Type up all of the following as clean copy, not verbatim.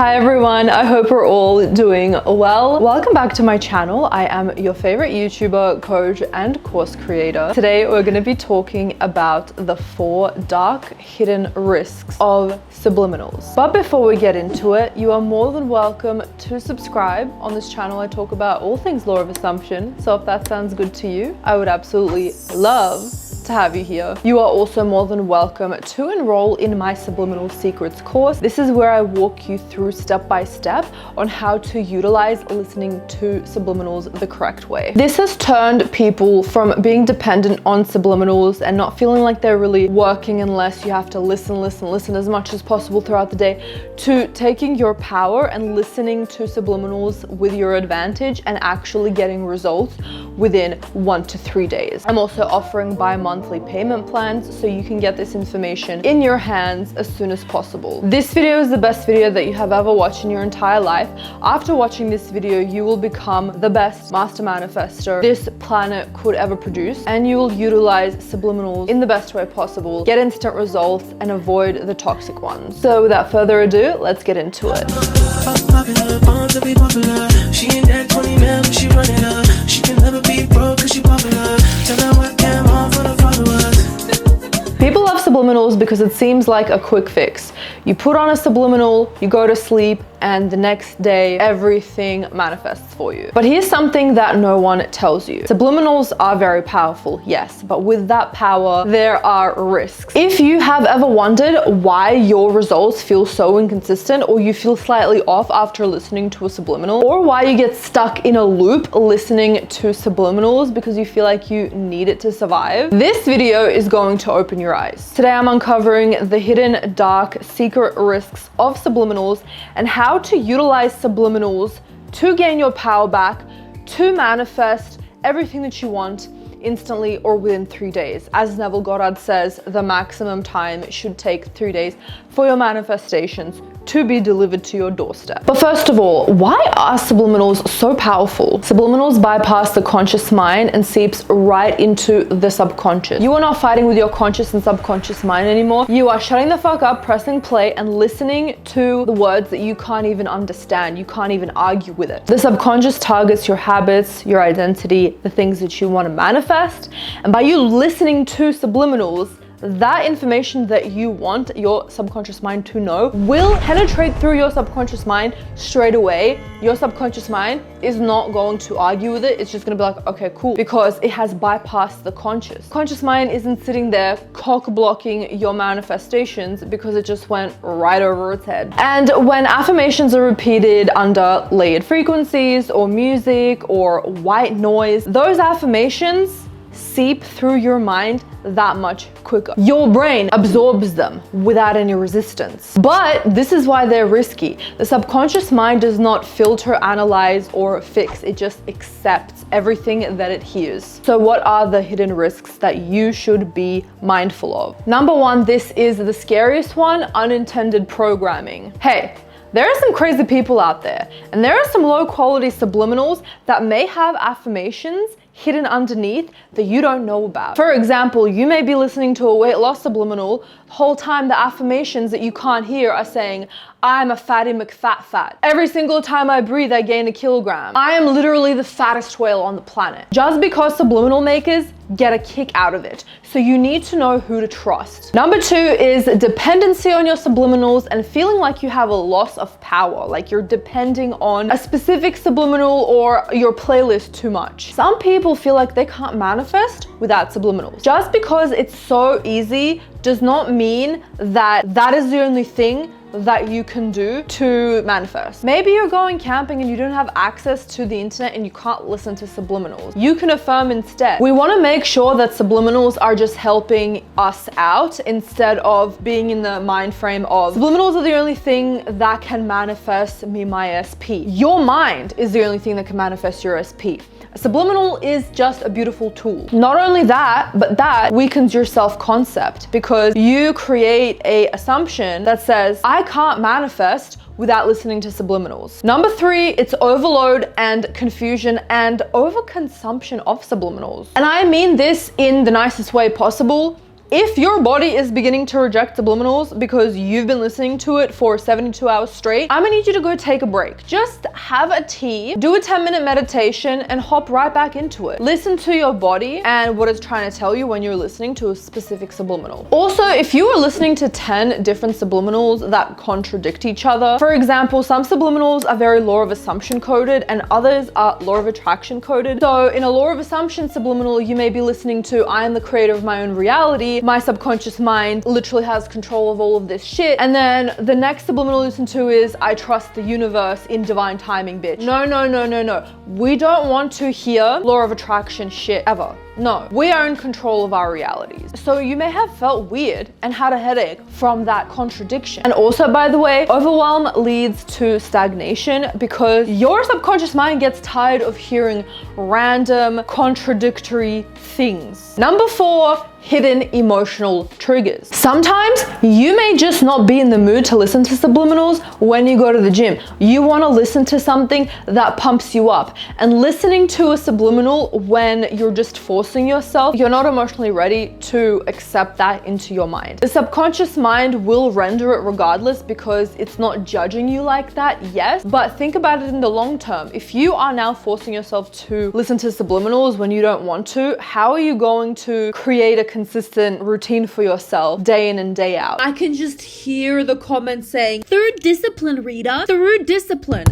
Hi everyone, I hope we're all doing well. Welcome back to my channel. I am your favorite YouTuber, coach, and course creator. Today we're going to be talking about the 4 dark hidden risks of subliminals. But before we get into it, you are more than welcome to subscribe. On this channel I talk about all things law of assumption, so if that sounds good to you, I would absolutely love to have you here. You are also more than welcome to enroll in my Subliminal Secrets course. This is where I walk you through step by step on how to utilize listening to subliminals the correct way. This has turned people from being dependent on subliminals and not feeling like they're really working unless you have to listen as much as possible throughout the day, to taking your power and listening to subliminals with your advantage and actually getting results within 1 to 3 days. I'm also offering bi-monthly payment plans so you can get this information in your hands as soon as possible. This video is the best video that you have ever watched in your entire life. After watching this video, you will become the best master manifester this planet could ever produce, and you will utilize subliminals in the best way possible, get instant results, and avoid the toxic ones. So without further ado, let's get into it. She ain't that 20 mil, but she run it up. She can never be broke cause she popular. Turn that webcam on for the followers. People love subliminals because it seems like a quick fix. You put on a subliminal, you go to sleep, and the next day everything manifests for you. But here's something that no one tells you. Subliminals are very powerful, yes, but with that power there are risks. If you have ever wondered why your results feel so inconsistent, or you feel slightly off after listening to a subliminal, or why you get stuck in a loop listening to subliminals because you feel like you need it to survive, this video is going to open your eyes. Today I'm uncovering the hidden, dark, secret risks of subliminals and how to utilize subliminals to gain your power back, to manifest everything that you want instantly or within 3 days. As Neville Goddard says, the maximum time should take 3 days for your manifestations to be delivered to your doorstep. But first of all, why are subliminals so powerful? Subliminals bypass the conscious mind and seeps right into the subconscious. You are not fighting with your conscious and subconscious mind anymore. You are shutting the fuck up, pressing play, and listening to the words that you can't even understand. You can't even argue with it. The subconscious targets your habits, your identity, the things that you want to manifest. And by you listening to subliminals, that information that you want your subconscious mind to know will penetrate through your subconscious mind straight away. Your subconscious mind is not going to argue with it. It's just going to be like, okay, cool, because it has bypassed the conscious. Conscious mind isn't sitting there cock blocking your manifestations because it just went right over its head. And when affirmations are repeated under layered frequencies or music or white noise, those affirmations seep through your mind that much quicker. Your brain absorbs them without any resistance. But this is why they're risky. The subconscious mind does not filter, analyze, or fix. It just accepts everything that it hears. So what are the hidden risks that you should be mindful of? Number 1, this is the scariest one: unintended programming. Hey, there are some crazy people out there, and there are some low quality subliminals that may have affirmations hidden underneath that you don't know about. For example, you may be listening to a weight loss subliminal. The whole time the affirmations that you can't hear are saying, I'm a fatty McFat. Every single time I breathe, I gain a kilogram. I am literally the fattest whale on the planet. Just because subliminal makers get a kick out of it. So you need to know who to trust. Number 2 is dependency on your subliminals and feeling like you have a loss of power, like you're depending on a specific subliminal or your playlist too much. Some people feel like they can't manifest without subliminals. Just because it's so easy does not mean that that is the only thing that you can do to manifest. Maybe you're going camping and you don't have access to the internet and you can't listen to subliminals. You can affirm instead. We want to make sure that subliminals are just helping us out instead of being in the mind frame of subliminals are the only thing that can manifest me my SP. Your mind is the only thing that can manifest your SP. A subliminal is just a beautiful tool. Not only that, but that weakens your self-concept because you create a assumption that says, I can't manifest without listening to subliminals. Number 3, it's overload and confusion and overconsumption of subliminals. And I mean this in the nicest way possible. If your body is beginning to reject subliminals because you've been listening to it for 72 hours straight, I'm gonna need you to go take a break. Just have a tea, do a 10-minute meditation, and hop right back into it. Listen to your body and what it's trying to tell you when you're listening to a specific subliminal. Also, if you are listening to 10 different subliminals that contradict each other, for example, some subliminals are very law of assumption coded and others are law of attraction coded. So in a law of assumption subliminal, you may be listening to, I am the creator of my own reality. My subconscious mind literally has control of all of this shit. And then the next subliminal you listen to is, I trust the universe in divine timing, bitch. No. We don't want to hear law of attraction shit ever. No, we are in control of our realities. So you may have felt weird and had a headache from that contradiction. And also, by the way, overwhelm leads to stagnation because your subconscious mind gets tired of hearing random contradictory things. Number 4, hidden emotional triggers. Sometimes you may just not be in the mood to listen to subliminals when you go to the gym. You want to listen to something that pumps you up. And listening to a subliminal when you're just forcing yourself, you're not emotionally ready to accept that into your mind. The subconscious mind will render it regardless because it's not judging you like that, yes, but think about it in the long term. If you are now forcing yourself to listen to subliminals when you don't want to, how are you going to create a consistent routine for yourself day in and day out? I can just hear the comments saying, through discipline, Rita, through discipline.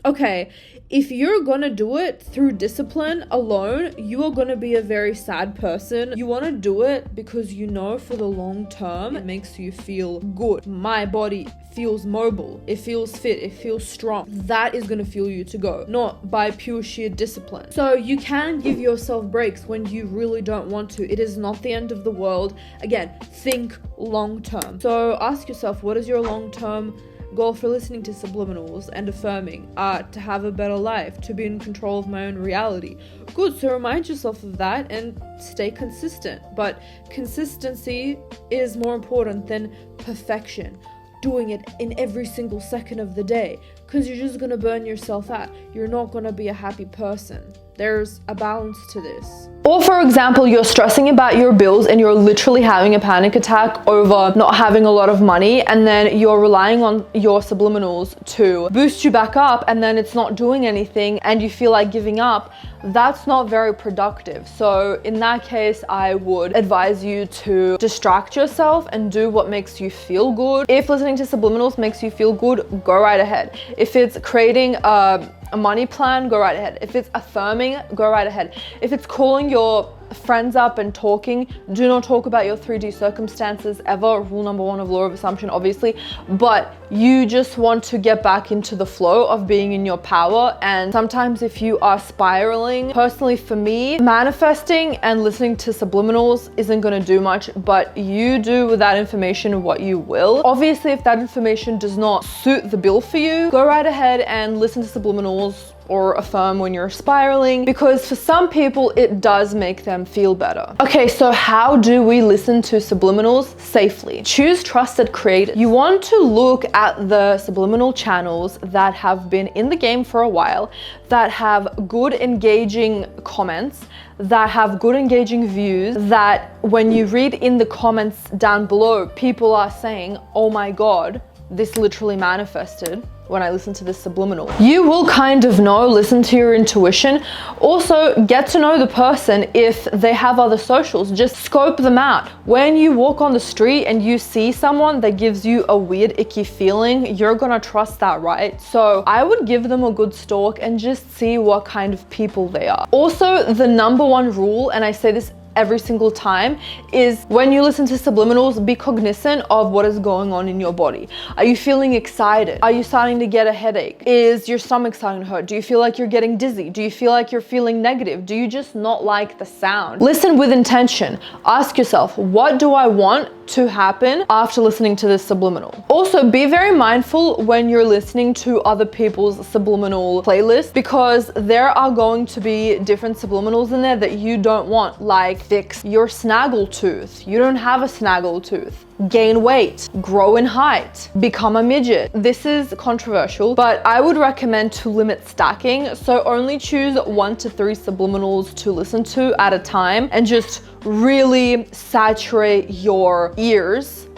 Okay. If you're gonna do it through discipline alone, you are gonna be a very sad person. You wanna do it because you know for the long term, it makes you feel good. My body feels mobile, it feels fit, it feels strong. That is gonna fuel you to go, not by pure sheer discipline. So you can give yourself breaks when you really don't want to. It is not the end of the world. Again, think long term. So ask yourself, what is your long term goal for listening to subliminals and affirming? To have a better life, to be in control of my own reality. Good, so remind yourself of that and stay consistent. But consistency is more important than perfection. Doing it in every single second of the day, because you're just gonna burn yourself out. You're not gonna be a happy person. There's a balance to this. Or for example, you're stressing about your bills and you're literally having a panic attack over not having a lot of money, and then you're relying on your subliminals to boost you back up, and then it's not doing anything and you feel like giving up. That's not very productive. So in that case, I would advise you to distract yourself and do what makes you feel good. If listening to subliminals makes you feel good, go right ahead. If it's creating a money plan, go right ahead. If it's affirming, go right ahead. If it's calling your friends up and talking, do not talk about your 3D circumstances ever. Rule number 1 of law of assumption, obviously, but you just want to get back into the flow of being in your power. And sometimes if you are spiraling, personally for me, manifesting and listening to subliminals isn't going to do much, but you do with that information what you will. Obviously, if that information does not suit the bill for you, go right ahead and listen to subliminals or affirm when you're spiraling, because for some people it does make them feel better. Okay, so how do we listen to subliminals safely? Choose trusted creators. You want to look at the subliminal channels that have been in the game for a while, that have good engaging comments, that have good engaging views, that when you read in the comments down below, people are saying, oh my God, this literally manifested when I listen to this subliminal. You will kind of know, listen to your intuition. Also, get to know the person if they have other socials. Just scope them out. When you walk on the street and you see someone that gives you a weird, icky feeling, you're gonna trust that, right? So I would give them a good stalk and just see what kind of people they are. Also, the number 1 rule, and I say this every single time, is when you listen to subliminals, be cognizant of what is going on in your body. Are you feeling excited? Are you starting to get a headache? Is your stomach starting to hurt? Do you feel like you're getting dizzy? Do you feel like you're feeling negative? Do you just not like the sound? Listen with intention. Ask yourself, what do I want to happen after listening to this subliminal? Also, be very mindful when you're listening to other people's subliminal playlists, because there are going to be different subliminals in there that you don't want. Like, fix your snaggle tooth. You don't have a snaggle tooth. Gain weight, grow in height, become a midget. This is controversial, but I would recommend to limit stacking. So only choose 1 to 3 subliminals to listen to at a time and just really saturate your ears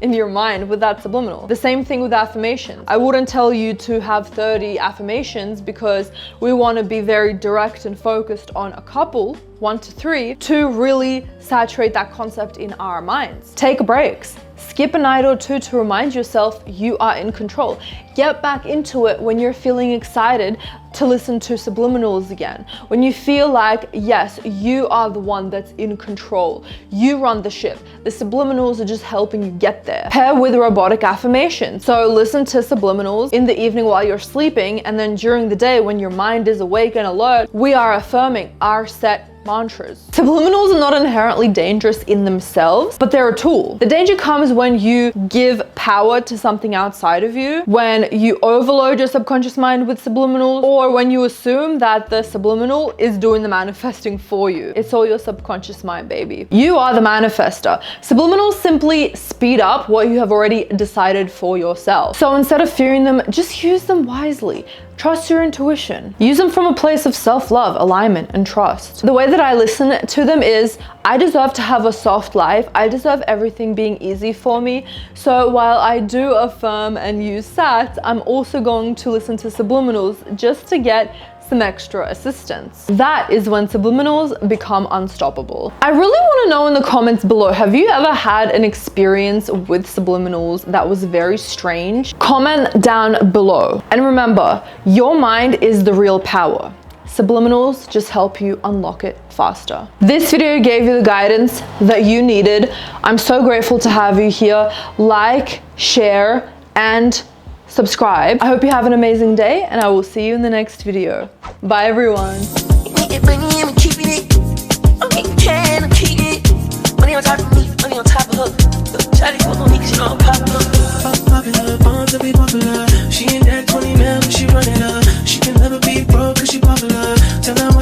in your mind with that subliminal. The same thing with affirmations. I wouldn't tell you to have 30 affirmations because we want to be very direct and focused on a couple, 1 to 3, to really saturate that concept in our minds. Take breaks. Skip a night or 2 to remind yourself you are in control. Get back into it when you're feeling excited to listen to subliminals again. When you feel like, yes, you are the one that's in control. You run the ship. The subliminals are just helping you get there. Pair with robotic affirmations. So listen to subliminals in the evening while you're sleeping, and then during the day when your mind is awake and alert, we are affirming our set mantras. Subliminals are not inherently dangerous in themselves, but they're a tool. The danger comes when you give power to something outside of you, when you overload your subconscious mind with subliminals, or when you assume that the subliminal is doing the manifesting for you. It's all your subconscious mind, baby. You are the manifester. Subliminals simply speed up what you have already decided for yourself. So instead of fearing them, just use them wisely. Trust your intuition. Use them from a place of self-love, alignment, and trust. The way that I listen to them is, I deserve to have a soft life. I deserve everything being easy for me. So while I do affirm and use SATs, I'm also going to listen to subliminals just to get some extra assistance. That is when subliminals become unstoppable. I really want to know in the comments below, have you ever had an experience with subliminals that was very strange? Comment down below. And remember, your mind is the real power. Subliminals just help you unlock it faster. This video gave you the guidance that you needed. I'm so grateful to have you here. Like, share, and subscribe. I hope you have an amazing day, and I will see you in the next video. Bye everyone. She ain't that 20 mil, she run it up. She can never be broke cause she popular. Tell her